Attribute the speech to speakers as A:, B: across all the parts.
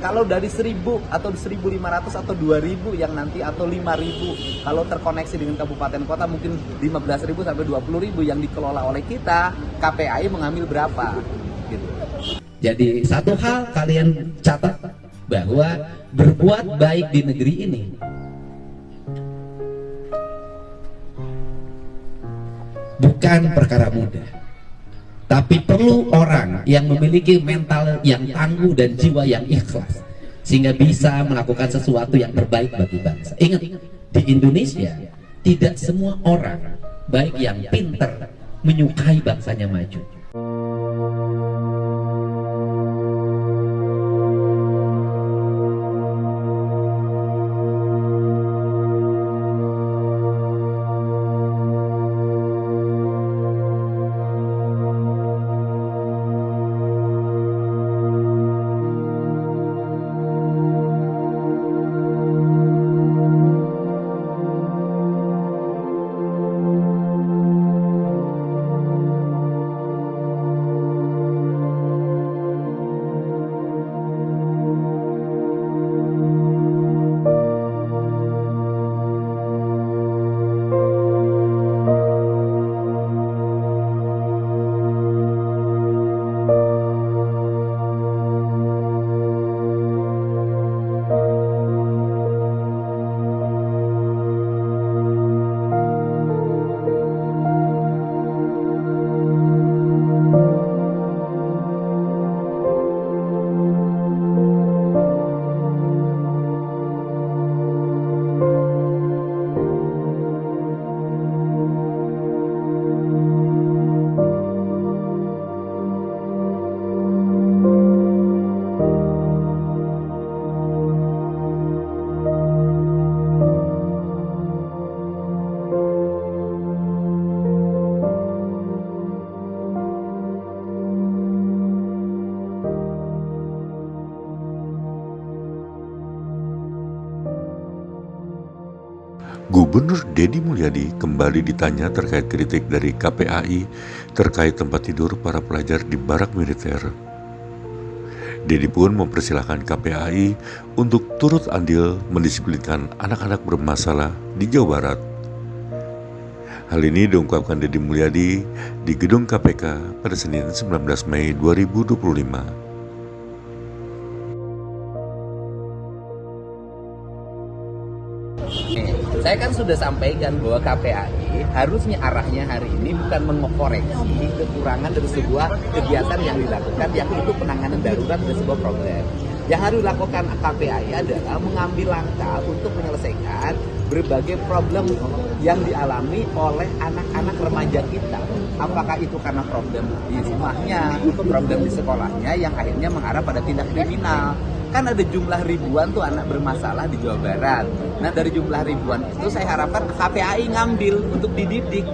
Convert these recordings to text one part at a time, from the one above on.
A: kalau dari 1000 atau 1500 atau 2000 yang nanti atau 5000 kalau terkoneksi dengan kabupaten kota mungkin 15.000 sampai 20.000 yang dikelola oleh kita, KPAI mengambil berapa gitu.
B: Jadi satu hal kalian catat bahwa berbuat baik di negeri ini bukan perkara mudah, tapi perlu orang yang memiliki mental yang tangguh dan jiwa yang ikhlas sehingga bisa melakukan sesuatu yang terbaik bagi bangsa. Ingat, di Indonesia tidak semua orang baik yang pintar menyukai bangsanya maju.
C: Gubernur Deddy Mulyadi kembali ditanya terkait kritik dari KPAI terkait tempat tidur para pelajar di barak militer. Deddy pun mempersilahkan KPAI untuk turut andil mendisiplinkan anak-anak bermasalah di Jawa Barat. Hal ini diungkapkan Deddy Mulyadi di Gedung KPK pada Senin 19 Mei 2025.
A: Saya kan sudah sampaikan bahwa KPAI harusnya arahnya hari ini bukan mengoreksi kekurangan dari sebuah kegiatan yang dilakukan, yaitu penanganan darurat dari sebuah problem. Yang harus dilakukan KPAI adalah mengambil langkah untuk menyelesaikan berbagai problem yang dialami oleh anak-anak remaja kita. Apakah itu karena problem di rumahnya, problem di sekolahnya yang akhirnya mengarah pada tindak kriminal. Kan ada jumlah ribuan tuh anak bermasalah di Jawa Barat. Nah dari jumlah ribuan itu saya harapkan KPAI ngambil untuk dididik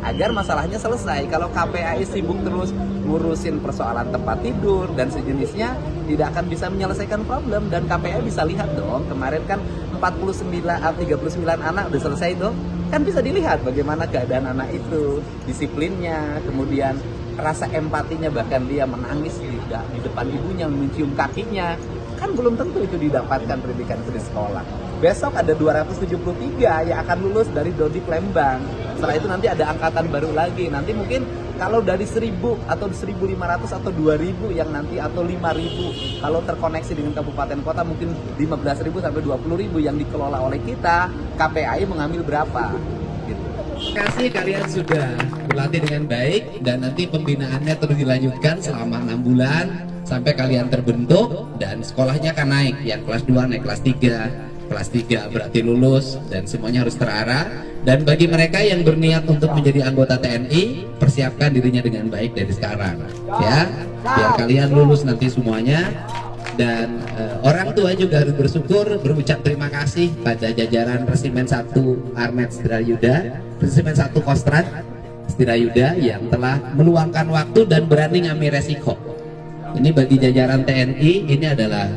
A: agar masalahnya selesai. Kalau KPAI sibuk terus ngurusin persoalan tempat tidur dan sejenisnya, tidak akan bisa menyelesaikan problem. Dan KPAI bisa lihat dong, kemarin kan 39 anak udah selesai tuh. Kan bisa dilihat bagaimana keadaan anak itu, disiplinnya, kemudian rasa empatinya, bahkan dia menangis di depan ibunya, mencium kakinya. Kan belum tentu itu didapatkan pendidikan di sekolah. Besok ada 273 yang akan lulus dari Dodik Lembang. Setelah itu nanti ada angkatan baru lagi. Nanti mungkin kalau dari 1000 atau 1500 atau 2000 yang nanti atau 5000 kalau terkoneksi dengan kabupaten kota mungkin 15.000 sampai 20.000 yang dikelola oleh kita, KPAI mengambil berapa gitu.
B: Terima kasih kalian sudah berlatih dengan baik dan nanti pembinaannya terus dilanjutkan selama 6 bulan sampai kalian terbentuk dan sekolahnya akan naik. Yang kelas 2 naik kelas 3. Kelas 3 berarti lulus dan semuanya harus terarah. Dan bagi mereka yang berniat untuk menjadi anggota TNI, persiapkan dirinya dengan baik dari sekarang ya, biar kalian lulus nanti semuanya. Dan orang tua juga harus bersyukur, berucap terima kasih pada jajaran Resimen 1 Armet Setirayuda, Resimen 1 Kostrat Setirayuda yang telah meluangkan waktu dan berani ngambil resiko. Ini bagi jajaran TNI, ini adalah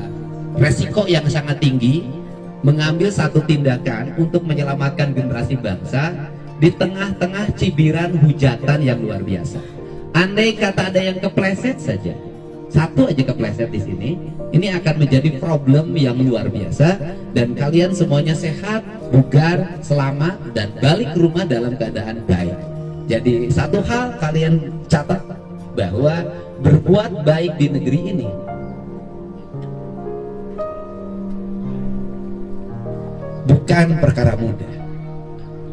B: resiko yang sangat tinggi, mengambil satu tindakan untuk menyelamatkan generasi bangsa di tengah-tengah cibiran hujatan yang luar biasa. Andai kata ada yang kepleset saja, satu aja kepleset di sini, ini akan menjadi problem yang luar biasa, dan kalian semuanya sehat, bugar, selamat, dan balik ke rumah dalam keadaan baik. Jadi satu hal kalian catat, bahwa berbuat baik di negeri ini bukan perkara mudah,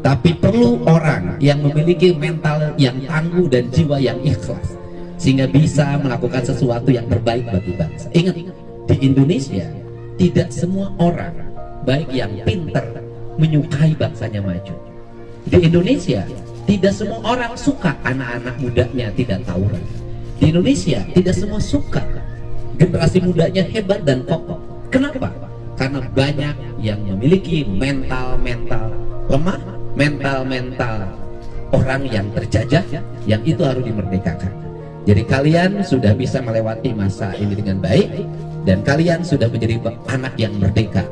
B: tapi perlu orang yang memiliki mental yang tangguh dan jiwa yang ikhlas, sehingga bisa melakukan sesuatu yang terbaik bagi bangsa. Ingat, di Indonesia tidak semua orang, baik yang pintar, menyukai bangsanya maju. Di Indonesia tidak semua orang suka anak-anak mudanya tidak tawuran. Di Indonesia tidak semua suka generasi mudanya hebat dan kokoh. Kenapa? Karena banyak yang memiliki mental-mental lemah, mental-mental orang yang terjajah, yang itu harus dimerdekakan. Jadi kalian sudah bisa melewati masa ini dengan baik, dan kalian sudah menjadi anak yang merdeka.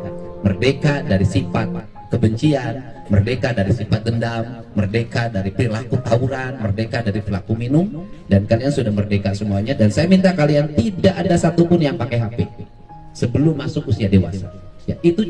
B: Merdeka dari sifat kebencian, merdeka dari sifat dendam, merdeka dari perilaku tawuran, merdeka dari perilaku minum, dan kalian sudah merdeka semuanya. Dan saya minta kalian tidak ada satupun yang pakai HP sebelum masuk usia dewasa. Ya, itu